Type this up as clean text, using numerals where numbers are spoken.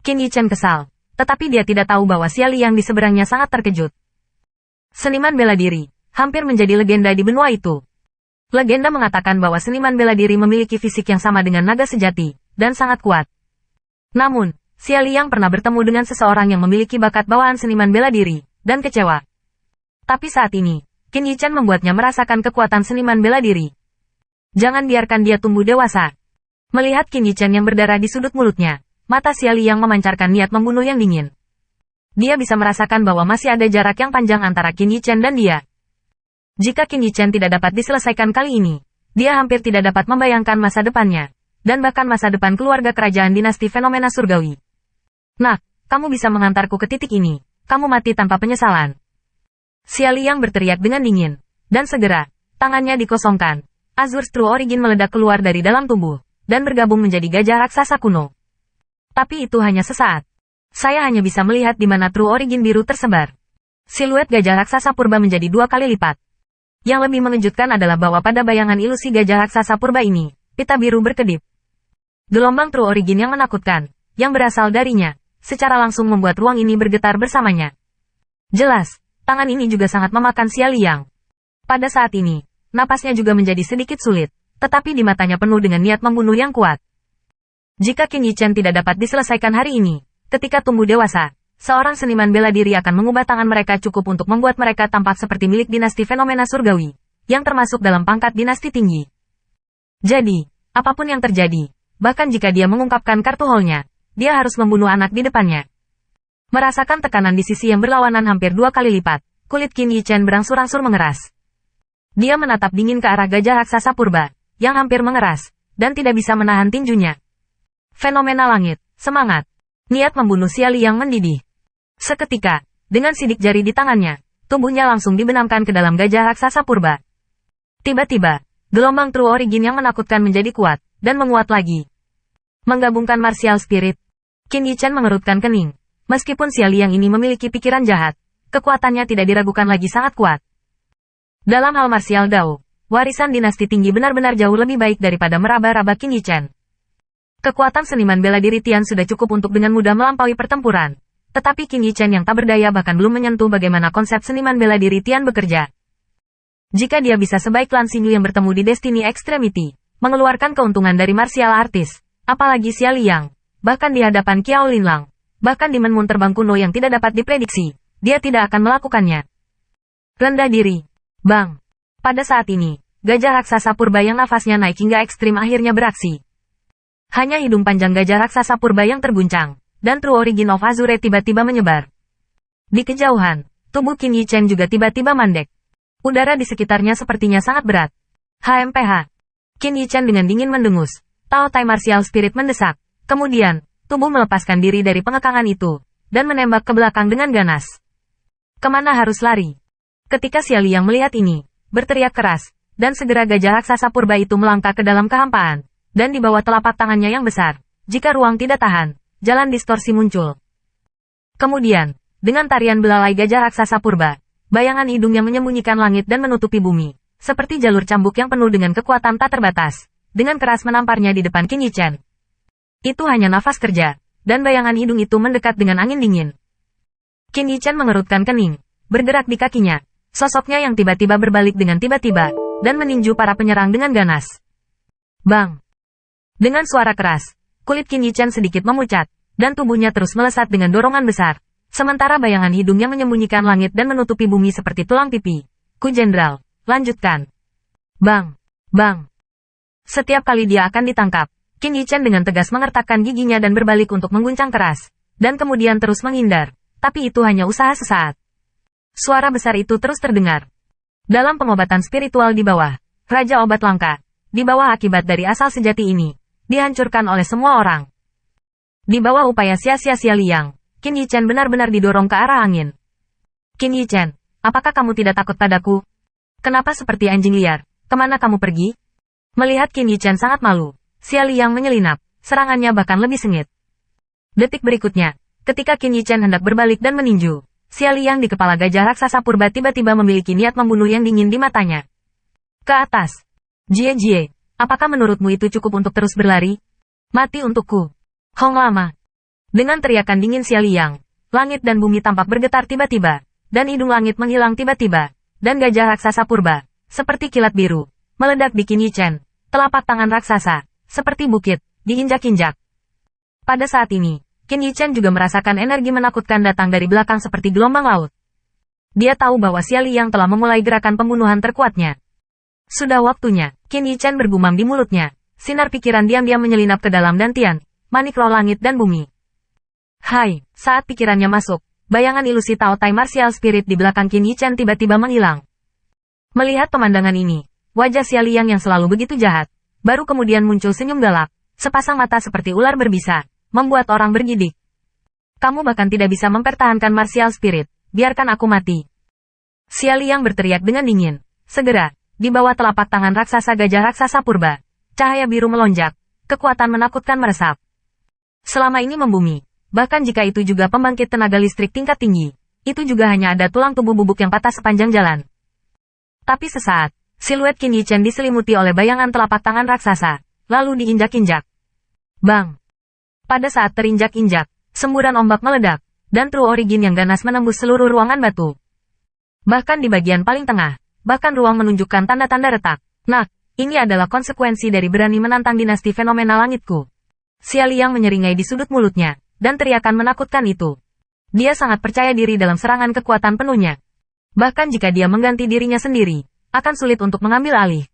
Qin Yichen kesal, tetapi dia tidak tahu bahwa Xia Li yang di seberangnya sangat terkejut. Seniman bela diri, hampir menjadi legenda di benua itu. Legenda mengatakan bahwa seniman bela diri memiliki fisik yang sama dengan naga sejati, dan sangat kuat. Namun, Xia Li yang pernah bertemu dengan seseorang yang memiliki bakat bawaan seniman bela diri, dan kecewa. Tapi saat ini, Qin Yichen membuatnya merasakan kekuatan seniman bela diri. Jangan biarkan dia tumbuh dewasa. Melihat Qin Yichen yang berdarah di sudut mulutnya, mata Xia Li yang memancarkan niat membunuh yang dingin. Dia bisa merasakan bahwa masih ada jarak yang panjang antara Qin Yichen dan dia. Jika Qin Yichen tidak dapat diselesaikan kali ini, dia hampir tidak dapat membayangkan masa depannya, dan bahkan masa depan keluarga kerajaan dinasti fenomena surgawi. Nah, kamu bisa mengantarku ke titik ini, kamu mati tanpa penyesalan. Xia Li yang berteriak dengan dingin, dan segera, tangannya dikosongkan. Azure True Origin meledak keluar dari dalam tubuh, dan bergabung menjadi gajah raksasa kuno. Tapi itu hanya sesaat. Saya hanya bisa melihat di mana True Origin biru tersebar. Siluet gajah raksasa purba menjadi 2 kali lipat. Yang lebih mengejutkan adalah bahwa pada bayangan ilusi gajah raksasa purba ini, pita biru berkedip. Gelombang True Origin yang menakutkan, yang berasal darinya, secara langsung membuat ruang ini bergetar bersamanya. Jelas, tangan ini juga sangat memakan Xia Li yang. Pada saat ini, napasnya juga menjadi sedikit sulit, tetapi di matanya penuh dengan niat membunuh yang kuat. Jika Qin Yichen tidak dapat diselesaikan hari ini, ketika tumbuh dewasa, seorang seniman bela diri akan mengubah tangan mereka cukup untuk membuat mereka tampak seperti milik dinasti fenomena surgawi, yang termasuk dalam pangkat dinasti tinggi. Jadi, apapun yang terjadi, bahkan jika dia mengungkapkan kartu haulnya, dia harus membunuh anak di depannya. Merasakan tekanan di sisi yang berlawanan hampir 2 kali lipat, kulit Qin Yichen berangsur-angsur mengeras. Dia menatap dingin ke arah gajah raksasa purba, yang hampir mengeras, dan tidak bisa menahan tinjunya. Fenomena langit, semangat. Niat membunuh Xia Li yang mendidih. Seketika, dengan sidik jari di tangannya, tubuhnya langsung dibenamkan ke dalam gajah raksasa purba. Tiba-tiba, gelombang True Origin yang menakutkan menjadi kuat, dan menguat lagi. Menggabungkan martial spirit, Qin Yichen mengerutkan kening. Meskipun Xia Li yang ini memiliki pikiran jahat, kekuatannya tidak diragukan lagi sangat kuat. Dalam hal martial Dao, warisan dinasti tinggi benar-benar jauh lebih baik daripada meraba-raba Qin Yichen. Kekuatan seniman bela diri Tian sudah cukup untuk dengan mudah melampaui pertempuran. Tetapi Qin Yichen yang tak berdaya bahkan belum menyentuh bagaimana konsep seniman bela diri Tian bekerja. Jika dia bisa sebaik Lan Xingyu yang bertemu di Destiny Extremity, mengeluarkan keuntungan dari martial artist, apalagi Xia Li yang, bahkan di hadapan Qiao Linlang, bahkan di menmun terbang kuno yang tidak dapat diprediksi, dia tidak akan melakukannya. Rendah diri. Bang. Pada saat ini, gajah raksasa purba yang nafasnya naik hingga ekstrim akhirnya beraksi. Hanya hidung panjang gajah raksasa purba yang terguncang, dan True Origin of Azure tiba-tiba menyebar. Di kejauhan, tubuh Qin Yichen juga tiba-tiba mandek. Udara di sekitarnya sepertinya sangat berat. HMPH. Qin Yichen dengan dingin mendengus. Tao Tai Martial Spirit mendesak. Kemudian, tubuh melepaskan diri dari pengekangan itu, dan menembak ke belakang dengan ganas. Kemana harus lari? Ketika Xia Li yang melihat ini, berteriak keras, dan segera gajah raksasa purba itu melangkah ke dalam kehampaan, dan di bawah telapak tangannya yang besar, jika ruang tidak tahan, jalan distorsi muncul. Kemudian, dengan tarian belalai gajah raksasa purba, bayangan hidung yang menyembunyikan langit dan menutupi bumi, seperti jalur cambuk yang penuh dengan kekuatan tak terbatas, dengan keras menamparnya di depan Qin Yichen. Itu hanya nafas kerja, dan bayangan hidung itu mendekat dengan angin dingin. Qin Yichen mengerutkan kening, bergerak di kakinya. Sosoknya yang tiba-tiba berbalik dengan tiba-tiba, dan meninju para penyerang dengan ganas. Bang! Dengan suara keras, kulit Qin Yichen sedikit memucat, dan tubuhnya terus melesat dengan dorongan besar, sementara bayangan hidung yang menyembunyikan langit dan menutupi bumi seperti tulang pipi. Ku Jenderal, lanjutkan. Bang! Bang! Setiap kali dia akan ditangkap, Qin Yichen dengan tegas mengertakkan giginya dan berbalik untuk mengguncang keras, dan kemudian terus menghindar, tapi itu hanya usaha sesaat. Suara besar itu terus terdengar. Dalam pengobatan spiritual di bawah, Raja Obat Langka, di bawah akibat dari asal sejati ini, dihancurkan oleh semua orang. Di bawah upaya sia-sia Xia Li yang, Qin Yichen benar-benar didorong ke arah angin. Qin Yichen, apakah kamu tidak takut padaku? Kenapa seperti anjing liar? Kemana kamu pergi? Melihat Qin Yichen sangat malu, Xia Li yang menyelinap, serangannya bahkan lebih sengit. Detik berikutnya, ketika Qin Yichen hendak berbalik dan meninju, Xia Li yang di kepala gajah raksasa purba tiba-tiba memiliki niat membunuh yang dingin di matanya. Ke atas. Jie, apakah menurutmu itu cukup untuk terus berlari? Mati untukku. Hong Lama. Dengan teriakan dingin Xiaoliang, langit dan bumi tampak bergetar tiba-tiba, dan hidung langit menghilang tiba-tiba, dan gajah raksasa purba, seperti kilat biru, meledak di Qin Yichen. Telapak tangan raksasa, seperti bukit, diinjak-injak. Pada saat ini, Qin Yichen juga merasakan energi menakutkan datang dari belakang seperti gelombang laut. Dia tahu bahwa Xiaoliang telah memulai gerakan pembunuhan terkuatnya. Sudah waktunya, Qin Yichen bergumam di mulutnya. Sinar pikiran diam-diam menyelinap ke dalam dantian, manik roh langit dan bumi. Hai, saat pikirannya masuk, bayangan ilusi Tao Tai Martial Spirit di belakang Qin Yichen tiba-tiba menghilang. Melihat pemandangan ini, wajah Xiaoliang yang selalu begitu jahat, baru kemudian muncul senyum galak, sepasang mata seperti ular berbisa, membuat orang bergidik. Kamu bahkan tidak bisa mempertahankan Martial Spirit, biarkan aku mati. Xiaoliang berteriak dengan dingin. Segera, di bawah telapak tangan raksasa gajah raksasa purba, cahaya biru melonjak, kekuatan menakutkan meresap. Selama ini membumi, bahkan jika itu juga pembangkit tenaga listrik tingkat tinggi, itu juga hanya ada tulang tubuh bubuk yang patah sepanjang jalan. Tapi sesaat, siluet Qin Yichen diselimuti oleh bayangan telapak tangan raksasa, lalu diinjak-injak. Bang! Pada saat terinjak-injak, semburan ombak meledak, dan True Origin yang ganas menembus seluruh ruangan batu. Bahkan di bagian paling tengah, bahkan ruang menunjukkan tanda-tanda retak. Nah, ini adalah konsekuensi dari berani menantang dinasti fenomena langitku. Xiaoliang menyeringai di sudut mulutnya, dan teriakan menakutkan itu. Dia sangat percaya diri dalam serangan kekuatan penuhnya. Bahkan jika dia mengganti dirinya sendiri, akan sulit untuk mengambil alih.